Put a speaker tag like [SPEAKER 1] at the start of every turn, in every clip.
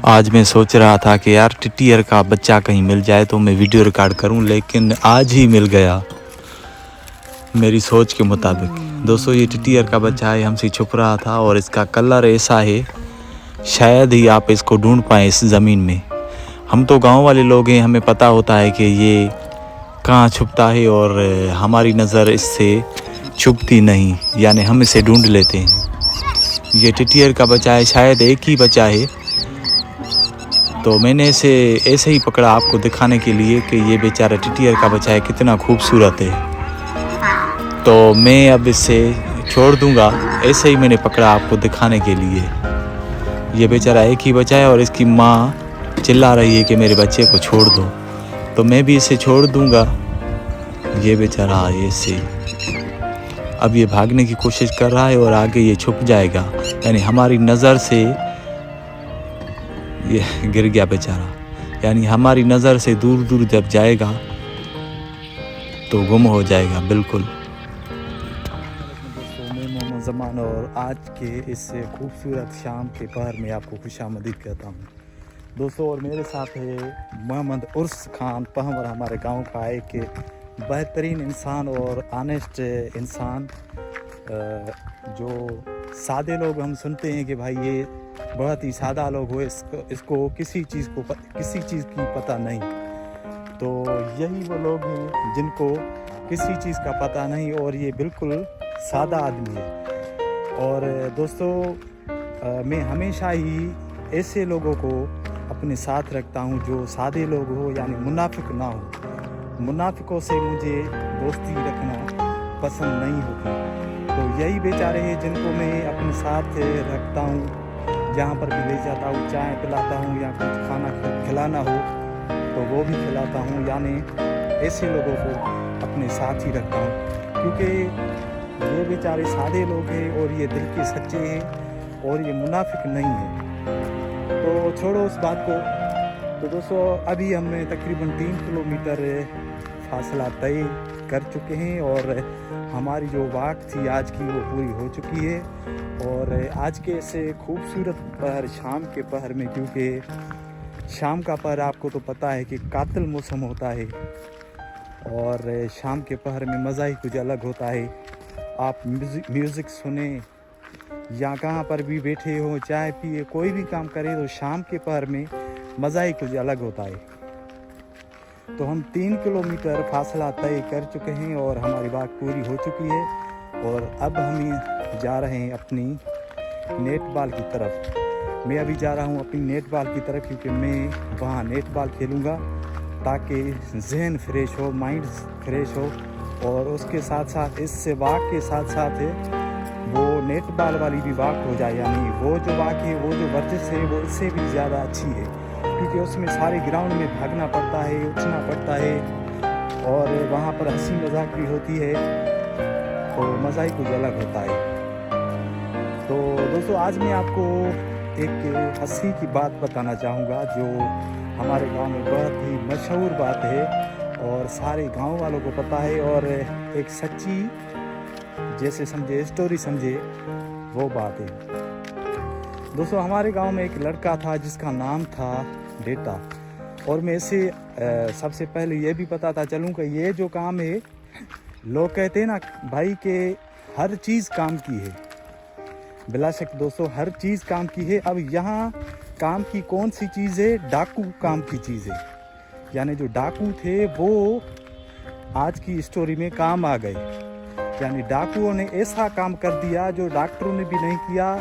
[SPEAKER 1] آج میں سوچ رہا تھا کہ یار ٹٹیر کا بچہ کہیں مل جائے تو میں ویڈیو ریکارڈ کروں، لیکن آج ہی مل گیا میری سوچ کے مطابق۔ دوستو یہ ٹٹیر کا بچہ ہے، ہم سے چھپ رہا تھا اور اس کا کلر ایسا ہے شاید ہی آپ اس کو ڈھونڈ پائیں اس زمین میں۔ ہم تو گاؤں والے لوگ ہیں، ہمیں پتہ ہوتا ہے کہ یہ کہاں چھپتا ہے اور ہماری نظر اس سے چھپتی نہیں، یعنی ہم اسے ڈھونڈ لیتے ہیں۔ یہ ٹٹیر کا بچہ ہے، شاید ایک ہی بچہ ہے، تو میں نے اسے ایسے ہی پکڑا آپ کو دکھانے کے لیے کہ یہ بیچارہ ٹٹیر کا بچہ ہے کتنا خوبصورت ہے۔ تو میں اب اسے چھوڑ دوں گا، ایسے ہی میں نے پکڑا آپ کو دکھانے کے لیے۔ یہ بیچارہ ایک ہی بچہ ہے اور اس کی ماں چلا رہی ہے کہ میرے بچے کو چھوڑ دو، تو میں بھی اسے چھوڑ دوں گا۔ یہ بیچارہ ایسے اب یہ بھاگنے کی کوشش کر رہا ہے اور آگے یہ چھپ جائے گا، یعنی ہماری نظر سے یہ گر گیا بیچارہ، یعنی ہماری نظر سے دور دور جب جائے گا تو گم ہو جائے گا بالکل۔ دوستوں میں محمد زمان اور آج کے اس خوبصورت شام کے پہر میں آپ کو خوش آمدید کہتا ہوں دوستوں، اور میرے ساتھ ہے محمد عرس خان پہور، ہمارے گاؤں کا ایک بہترین انسان اور آنیسٹ انسان، جو سادے لوگ ہم سنتے ہیں کہ بھائی یہ بہت ہی سادہ لوگ ہو، اس کو کسی چیز کی پتہ نہیں، تو یہی وہ لوگ ہیں جن کو کسی چیز کا پتہ نہیں اور یہ بالکل سادہ آدمی ہے۔ اور دوستو میں ہمیشہ ہی ایسے لوگوں کو اپنے ساتھ رکھتا ہوں جو سادے لوگ ہو، یعنی منافق نہ ہو۔ منافقوں سے مجھے دوستی رکھنا پسند نہیں ہوتی، تو یہی بیچارے ہیں جن کو میں اپنے ساتھ رکھتا ہوں، جہاں پر بھی لے جاتا ہوں، چائے پلاتا ہوں یا کچھ کھانا کھلانا ہو تو وہ بھی کھلاتا ہوں، یعنی ایسے لوگوں کو اپنے ساتھ ہی رکھتا ہوں، کیونکہ یہ بیچارے سادے لوگ ہیں اور یہ دل کے سچے ہیں اور یہ منافق نہیں ہے۔ تو چھوڑو اس بات کو۔ تو دوستو ابھی ہم نے تقریباً 3 کلومیٹر فاصلہ طے کر چکے ہیں اور ہماری جو واک تھی آج کی وہ پوری ہو چکی ہے، اور آج کے اسے خوبصورت پہر، شام کے پہر میں، کیونکہ شام کا پہر آپ کو تو پتہ ہے کہ قاتل موسم ہوتا ہے، اور شام کے پہر میں مزہ ہی کچھ الگ ہوتا ہے۔ آپ میوزک سنیں یا کہاں پر بھی بیٹھے ہو، چائے پیے، کوئی بھی کام کریں، تو شام کے پہر میں مزہ ہی کچھ الگ ہوتا ہے۔ تو ہم 3 کلومیٹر فاصلہ طے کر چکے ہیں اور ہماری بات پوری ہو چکی ہے، اور اب ہم جا رہے ہیں اپنی نیٹ بال کی طرف۔ میں ابھی جا رہا ہوں اپنی نیٹ بال کی طرف، کیونکہ میں وہاں نیٹ بال کھیلوں گا تاکہ ذہن فریش ہو، مائنڈ فریش ہو، اور اس کے ساتھ ساتھ اس سے واک کے ساتھ ساتھ وہ نیٹ بال والی بھی واک ہو جائے، یعنی وہ جو واک ہے، وہ جو ورزش ہے، وہ اس سے بھی زیادہ اچھی ہے، کیونکہ اس میں سارے گراؤنڈ میں بھاگنا پڑتا ہے، اٹھنا پڑتا ہے، اور وہاں پر ہنسی مذاق بھی ہوتی ہے، تو مزہ ہی کچھ الگ ہوتا ہے۔ تو دوستو آج میں آپ کو ایک ہنسی کی بات بتانا چاہوں گا، جو ہمارے گاؤں میں بہت ہی مشہور بات ہے اور سارے گاؤں والوں کو پتہ ہے، اور ایک سچی جیسے سمجھے اسٹوری سمجھے وہ بات ہے۔ دوستو ہمارے گاؤں میں ایک لڑکا تھا جس کا نام تھا ڈیٹا، اور میں اسے سب سے پہلے یہ بھی بتاتا چلوں کہ یہ جو کام ہے، لوگ کہتے ہیں نا بھائی کہ ہر چیز کام کی ہے، بلا شک دوستو ہر چیز کام کی ہے۔ اب یہاں کام کی کون سی چیز ہے؟ ڈاکو کام کی چیز ہے، یعنی جو ڈاکو تھے وہ آج کی اسٹوری میں کام آ گئے، یعنی ڈاکوؤں نے ایسا کام کر دیا جو ڈاکٹروں نے بھی نہیں کیا،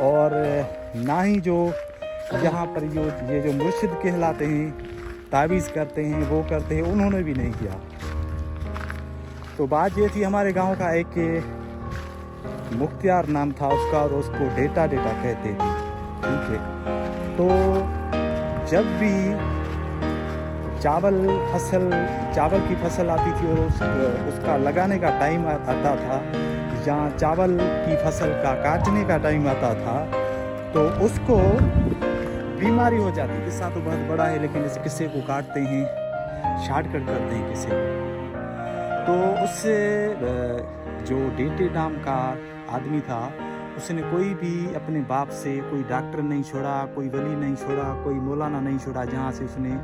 [SPEAKER 1] اور نہ ہی جو یہاں پر یہ جو مرشد کہلاتے ہیں، تعویذ کرتے ہیں، وہ کرتے ہیں، انہوں نے بھی نہیں کیا۔ تو بات یہ تھی، ہمارے گاؤں کا ایک مختار نام تھا اس کا، اور اس کو ڈیٹا کہتے تھے، ٹھیک ہے۔ تو جب بھی چاول کی فصل آتی تھی اور اس کا لگانے کا ٹائم آتا تھا، یا چاول کی فصل کا کاٹنے کا ٹائم آتا تھا، تو اس کو بیماری ہو جاتی۔ قصہ تو بہت بڑا ہے، لیکن اس قصے کو کاٹتے ہیں، شارٹ کٹ کرتے ہیں قصے کو۔ تو اس سے جو ڈیٹے نام کا آدمی تھا، اس نے کوئی بھی اپنے باپ سے کوئی ڈاکٹر نہیں چھوڑا, کوئی ولی نہیں چھوڑا, کوئی مولانا نہیں چھوڑا جہاں سے اس نے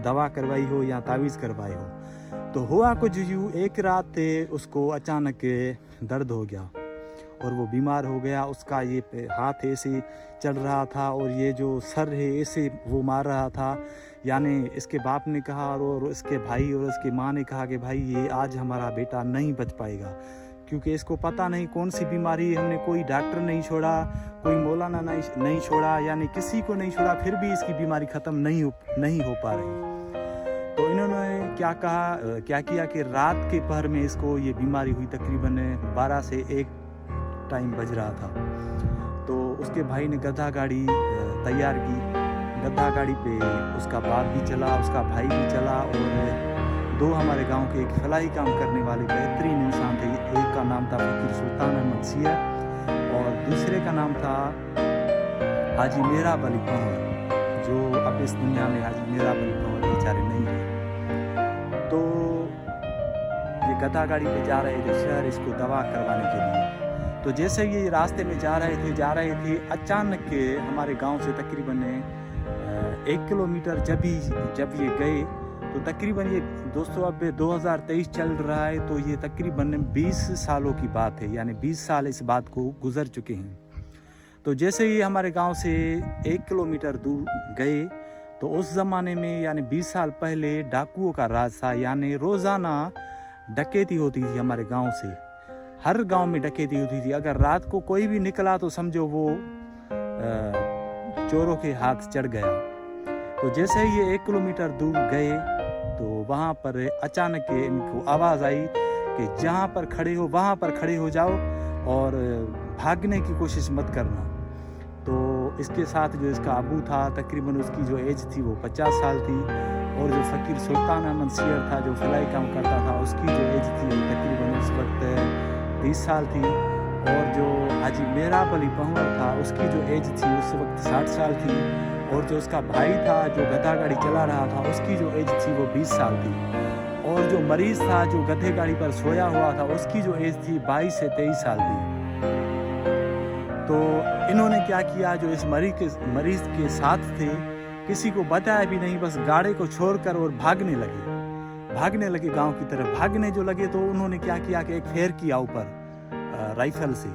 [SPEAKER 1] دوا کروائی ہو یا تعویذ کروائی ہو. تو ہوا کچھ یوں, ایک رات اس کو اچانک درد ہو گیا اور وہ بیمار ہو گیا. اس کا یہ ہاتھ ایسے چل رہا تھا اور یہ جو سر ہے ایسے وہ مار رہا تھا. یعنی اس کے باپ نے کہا اور اس کے بھائی اور اس کی ماں نے کہا کہ بھائی یہ آج ہمارا بیٹا نہیں بچ پائے گا, کیونکہ اس کو پتہ نہیں کون سی بیماری ہے. ہم نے کوئی ڈاکٹر نہیں چھوڑا, کوئی مولانا نہیں چھوڑا, یعنی کسی کو نہیں چھوڑا, پھر بھی اس کی بیماری ختم نہیں ہو پا رہی. تو انہوں نے کیا کیا کہ رات کے پہر میں اس کو یہ بیماری ہوئی. تقریباً 12 سے 1 ٹائم بج رہا تھا. تو اس کے بھائی نے گدھا گاڑی تیار کی. گدھا گاڑی پہ اس کا باپ بھی چلا, اس کا بھائی بھی چلا, اور 2 ہمارے گاؤں کے ایک فلاحی کام کرنے والے بہترین انسان تھے. ایک کا نام تھا فقیر سلطان احمد سیہ اور دوسرے کا نام تھا حاجی محراب علی پنور, جو اب اس دنیا میں حاجی محراب علی پنور بیچارے نہیں ہیں. تو یہ گدھا گاڑی پہ جا رہے تھے شہر اس کو دوا کروانے کے لیے. تو جیسے یہ راستے میں جا رہے تھے اچانک ہمارے گاؤں سے تقریباً 1 کلومیٹر جب یہ گئے تو تقریباً یہ دوستو اب 2023 چل رہا ہے, تو یہ تقریباً 20 سالوں کی بات ہے, یعنی 20 سال اس بات کو گزر چکے ہیں. تو جیسے ہی ہمارے گاؤں سے 1 کلومیٹر دور گئے تو اس زمانے میں یعنی 20 سال پہلے ڈاکوؤں کا راج تھا. یعنی روزانہ ڈکیتی ہوتی تھی ہمارے گاؤں سے, ہر گاؤں میں ڈکیتی ہوتی تھی. اگر رات کو کوئی بھی نکلا تو سمجھو وہ چوروں کے ہاتھ چڑھ گیا. تو جیسے ہی یہ 1 کلومیٹر دور گئے تو وہاں پر اچانک ان کو آواز آئی کہ جہاں پر کھڑے ہو وہاں پر کھڑے ہو جاؤ اور بھاگنے کی کوشش مت کرنا. تو اس کے ساتھ جو اس کا ابو تھا تقریباً اس کی جو ایج تھی وہ 50 سال تھی, اور جو فقیر سلطان احمد سیہ تھا جو فلاحی کام کرتا تھا اس کی جو ایج تھی وہ تقریباً اس وقت 30 سال تھی, اور جو حاجی محراب علی پنور تھا اس کی جو ایج تھی اس وقت 60 سال تھی, اور جو اس کا بھائی تھا جو گدھا گاڑی چلا رہا تھا اس کی جو ایج تھی وہ 20 سال تھی, اور جو مریض تھا جو گدھے گاڑی پر سویا ہوا تھا اس کی جو ایج تھی 22 سے 23 سال تھی. تو انہوں نے کیا کیا, جو اس مریض کے ساتھ تھے کسی کو بتایا بھی نہیں, بس گاڑی کو چھوڑ کر اور بھاگنے لگے گاؤں کی طرف. بھاگنے جو لگے تو انہوں نے کیا کیا کہ ایک پھیر کیا اوپر رائفل سے,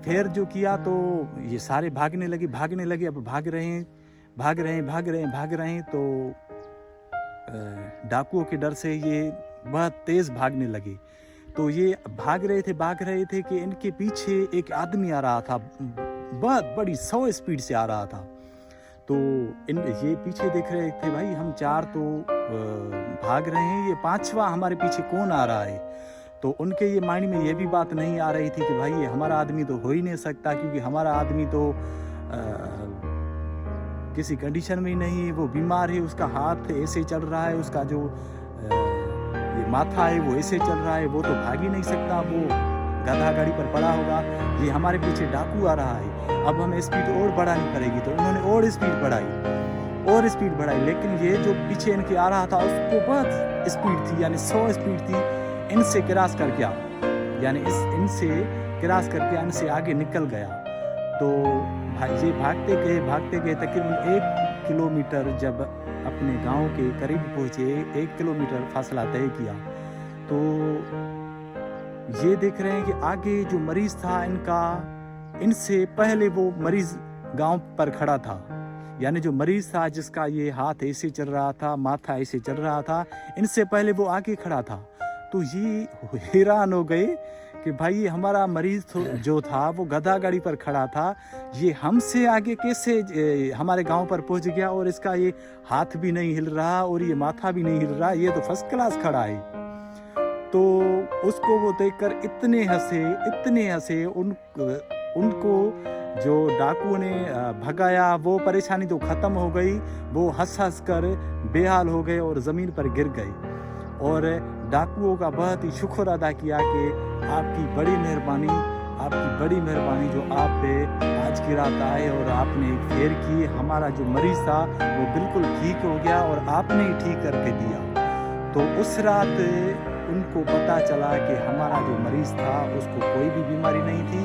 [SPEAKER 1] پھیر جو کیا تو یہ سارے بھاگنے لگے. اب بھاگ رہے ہیں تو ڈاکوؤں کے ڈر سے یہ بہت تیز بھاگنے لگے. تو یہ بھاگ رہے تھے کہ ان کے پیچھے ایک آدمی آ رہا تھا, بہت بڑی 100 اسپیڈ سے آ رہا تھا. تو یہ پیچھے دیکھ رہے تھے بھائی ہم 4 تو بھاگ رہے ہیں, یہ 5واں ہمارے پیچھے کون آ رہا ہے. تو ان کے یہ مائنڈ میں یہ بھی بات نہیں آ رہی تھی کہ بھائی یہ ہمارا آدمی تو ہو ہی نہیں سکتا, کیونکہ ہمارا آدمی تو کسی کنڈیشن میں ہی نہیں, وہ بیمار ہے, اس کا ہاتھ ایسے چل رہا ہے, اس کا جو یہ ماتھا ہے وہ ایسے چل رہا ہے, وہ تو بھاگ ہی نہیں سکتا, وہ گدھا گاڑی پر پڑا ہوگا. یہ ہمارے پیچھے ڈاکو آ رہا ہے, اب ہمیں اسپیڈ اور بڑھانی پڑے گی. تو انہوں نے اور اسپیڈ بڑھائی, لیکن یہ جو پیچھے ان کے آ رہا تھا اس کو بہت اسپیڈ تھی, یعنی 100 اسپیڈ تھی. ان سے کراس کر گیا, یعنی ان سے کراس کر کے ان سے آگے نکل گیا. تو یہ بھاگتے گئے تقریباً 1 کلومیٹر جب اپنے گاؤں کے قریب پہنچے, 1 کلومیٹر فاصلہ طے کیا, تو یہ دیکھ رہے ہیں کہ آگے جو مریض تھا ان سے پہلے وہ مریض گاؤں پر کھڑا تھا. یعنی جو مریض تھا جس کا یہ ہاتھ ایسے چل رہا تھا, ماتھا ایسے چل رہا تھا, ان سے پہلے وہ آگے کھڑا تھا. تو یہ حیران ہو گئے کہ بھائی ہمارا مریض جو تھا وہ گدھا گاڑی پر کھڑا تھا, یہ ہم سے آگے کیسے ہمارے گاؤں پر پہنچ گیا, اور اس کا یہ ہاتھ بھی نہیں ہل رہا اور یہ ماتھا بھی نہیں ہل رہا, یہ تو فرسٹ کلاس کھڑا ہے. تو اس کو وہ دیکھ کر اتنے ہنسے. ان کو جو ڈاکو نے بھگایا وہ پریشانی تو ختم ہو گئی, وہ ہنس کر بے حال ہو گئے اور زمین پر گر گئے, اور ڈاکوؤں کا بہت ہی شکر ادا کیا کہ آپ کی بڑی مہربانی جو آپ پہ آج کی رات آئے اور آپ نے ایک پھیر کی, ہمارا جو مریض تھا وہ بالکل ٹھیک ہو گیا اور آپ نے ہی ٹھیک کر کے دیا. تو اس رات ان کو پتہ چلا کہ ہمارا جو مریض تھا اس کو کوئی بھی بیماری نہیں تھی,